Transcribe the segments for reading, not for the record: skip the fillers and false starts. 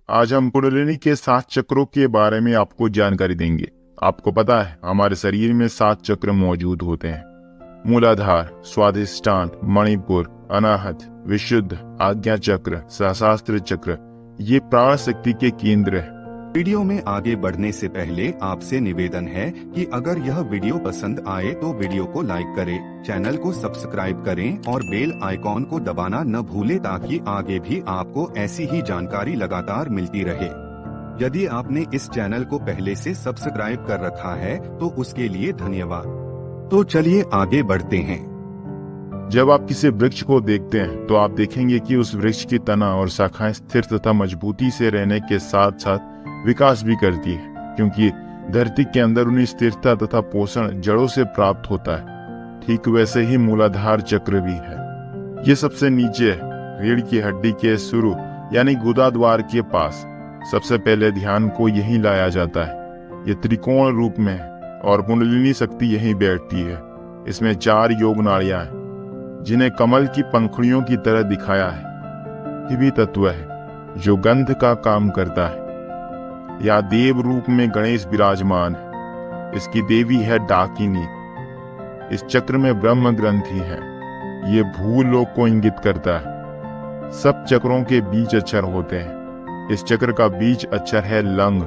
आज हम कुंडलिनी के 7 चक्रों के बारे में आपको जानकारी देंगे। आपको पता है हमारे शरीर में 7 चक्र मौजूद होते हैं। मूलाधार, स्वाधिष्ठान, मणिपुर, अनाहत, विशुद्ध, आज्ञा चक्र, सहस्त्र चक्र, ये प्राण शक्ति के केंद्र है। वीडियो में आगे बढ़ने से पहले आपसे निवेदन है कि अगर यह वीडियो पसंद आए तो वीडियो को लाइक करें, चैनल को सब्सक्राइब करें और बेल आइकॉन को दबाना न भूलें ताकि आगे भी आपको ऐसी ही जानकारी लगातार मिलती रहे। यदि आपने इस चैनल को पहले से सब्सक्राइब कर रखा है तो उसके लिए धन्यवाद। तो चलिए आगे बढ़ते हैं। जब आप किसी वृक्ष को देखते हैं तो आप देखेंगे कि उस वृक्ष की तना और शाखाएं स्थिर तथा मजबूती से रहने के साथ साथ विकास भी करती है, क्योंकि धरती के अंदर उन्हें स्थिरता तथा पोषण जड़ों से प्राप्त होता है। ठीक वैसे ही मूलाधार चक्र भी है। ये सबसे नीचे रीढ़ की हड्डी के शुरू यानी गुदा द्वार के पास। सबसे पहले ध्यान को यहीं लाया जाता है। ये त्रिकोण रूप में है और कुंडलिनी शक्ति यहीं बैठती है। इसमें 4 योग नाड़ियां हैं जिन्हें कमल की पंखुड़ियों की तरह दिखाया है। पृथ्वी तत्व है जो गंध का काम करता है। या देव रूप में गणेश विराजमान है। इसकी देवी है डाकिनी। इस चक्र में ब्रह्म ग्रंथि है। ये भूलोक को इंगित करता है। सब चक्रों के बीज अक्षर होते हैं। इस चक्र का बीज अक्षर है लंग।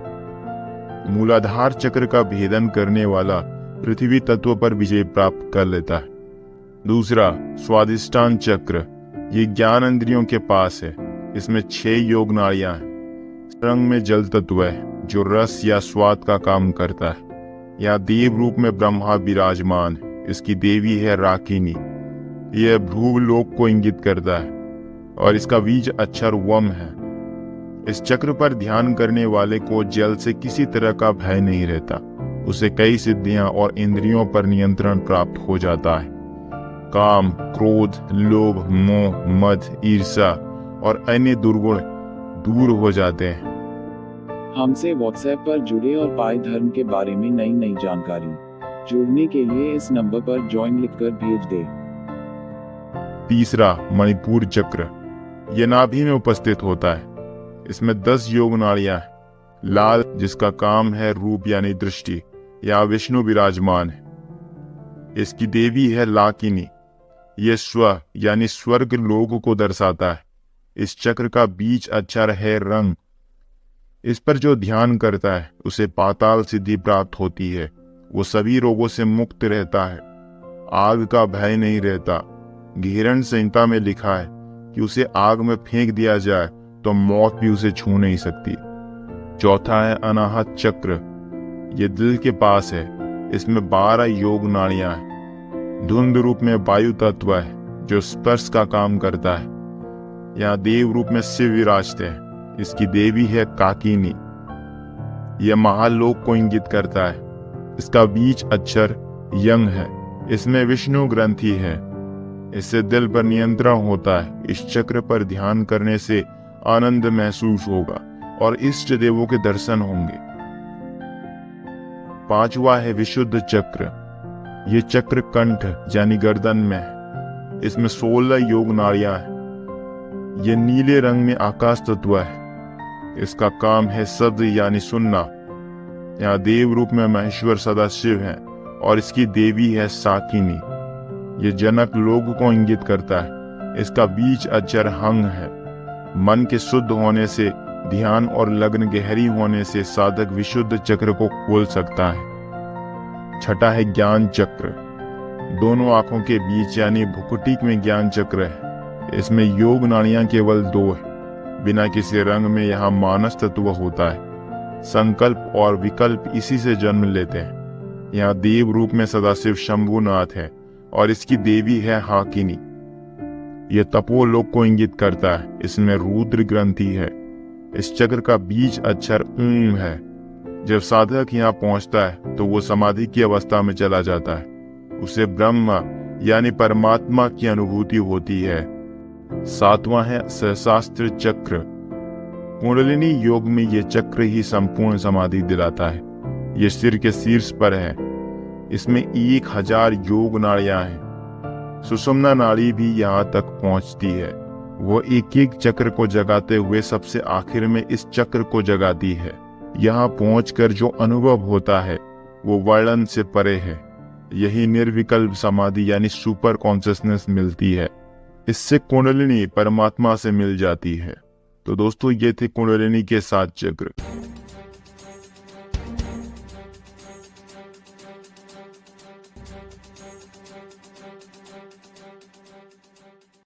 मूलाधार चक्र का भेदन करने वाला पृथ्वी तत्व पर विजय प्राप्त कर लेता है। दूसरा, स्वाधिष्ठान चक्र, ये ज्ञान इंद्रियों के पास है। इसमें 6 योग नाड़ियां हैं। रंग में जल तत्व है जो रस या स्वाद का काम करता है। या देव रूप में ब्रह्मा विराजमान है। इसकी देवी है राकिनी। यह भ्रूलोक को इंगित करता है और इसका बीज अक्षर वम है। इस चक्र पर ध्यान करने वाले को जल से किसी तरह का भय नहीं रहता। उसे कई सिद्धियां और इंद्रियों पर नियंत्रण प्राप्त हो जाता है। काम, क्रोध, लोभ, मोह, मद, ईर्ष्या और अन्य दुर्गुण दूर हो जाते हैं। हमसे व्हाट्सएप पर जुड़े और पाए धर्म के बारे में नई जानकारी। जुड़ने के लिए इस नंबर पर ज्वाइन लिखकर भेज दे। तीसरा, मणिपुर चक्र, ये नाभि में उपस्थित होता है। इसमें 10 योग नाड़ियां हैं। लाल, जिसका काम है रूप यानी दृष्टि, या विष्णु विराजमान है। इसकी देवी है लाकिनी। ये स्व यानी स्वर्ग लोक को दर्शाता है। इस चक्र का बीज अक्षर है रंग। इस पर जो ध्यान करता है उसे पाताल सिद्धि प्राप्त होती है। वो सभी रोगों से मुक्त रहता है। आग का भय नहीं रहता। गीहरण संहिता में लिखा है कि उसे आग में फेंक दिया जाए तो मौत भी उसे छू नहीं सकती। चौथा है अनाहत चक्र, ये दिल के पास है। इसमें 12 योग नाड़ियां हैं। धुंध रूप में वायु तत्व है जो स्पर्श का काम करता है। यहाँ देव रूप में शिव विराजते हैं। इसकी देवी है काकिनी। यह महालोक को इंगित करता है। इसका बीज अक्षर यंग है। इसमें विष्णु ग्रंथि है। इससे दिल पर नियंत्रण होता है। इस चक्र पर ध्यान करने से आनंद महसूस होगा और इष्ट देवों के दर्शन होंगे। पांचवा है विशुद्ध चक्र। ये चक्र कंठ यानी गर्दन में है। इसमें 16 योग नाड़ियां हैं। ये नीले रंग में आकाश तत्व है। इसका काम है शब्द यानी सुनना। यहाँ देव रूप में महेश्वर सदाशिव है और इसकी देवी है साकिनी। ये जनक लोक को इंगित करता है। इसका बीज अक्षर हंग है। मन के शुद्ध होने से, ध्यान और लग्न गहरी होने से साधक विशुद्ध चक्र को खोल सकता है। छठा है ज्ञान चक्र। दोनों आंखों के बीच यानी भुकुटी में ज्ञान चक्र है। इसमें योग नाड़ियां केवल 2 है। बिना किसी रंग में यहाँ मानस तत्व होता है। संकल्प और विकल्प इसी से जन्म लेते हैं। यहाँ देव रूप में सदाशिव शंभुनाथ है और इसकी देवी है हाकिनी। यह तपोलोक को इंगित करता है। इसमें रुद्र ग्रंथि है। इस चक्र का बीज अक्षर ऊं है। जब साधक यहाँ पहुंचता है तो वो समाधि की अवस्था में चला जाता है। उसे ब्रह्म यानी परमात्मा की अनुभूति होती है। 7वां है सहस्त्र चक्र। कुंडलिनी योग में यह चक्र ही संपूर्ण समाधि दिलाता है। यह सिर के शीर्ष पर है। इसमें 1000 योग नाड़ियां हैं। सुषुम्ना नाड़ी भी यहाँ तक पहुंचती है। वो एक एक चक्र को जगाते हुए सबसे आखिर में इस चक्र को जगाती है। यहाँ पहुंचकर जो अनुभव होता है वो वर्णन से परे है। यही निर्विकल्प समाधि यानी सुपर कॉन्शियसनेस मिलती है। इससे कुंडलिनी परमात्मा से मिल जाती है। तो दोस्तों, ये थे कुंडलिनी के 7 चक्र।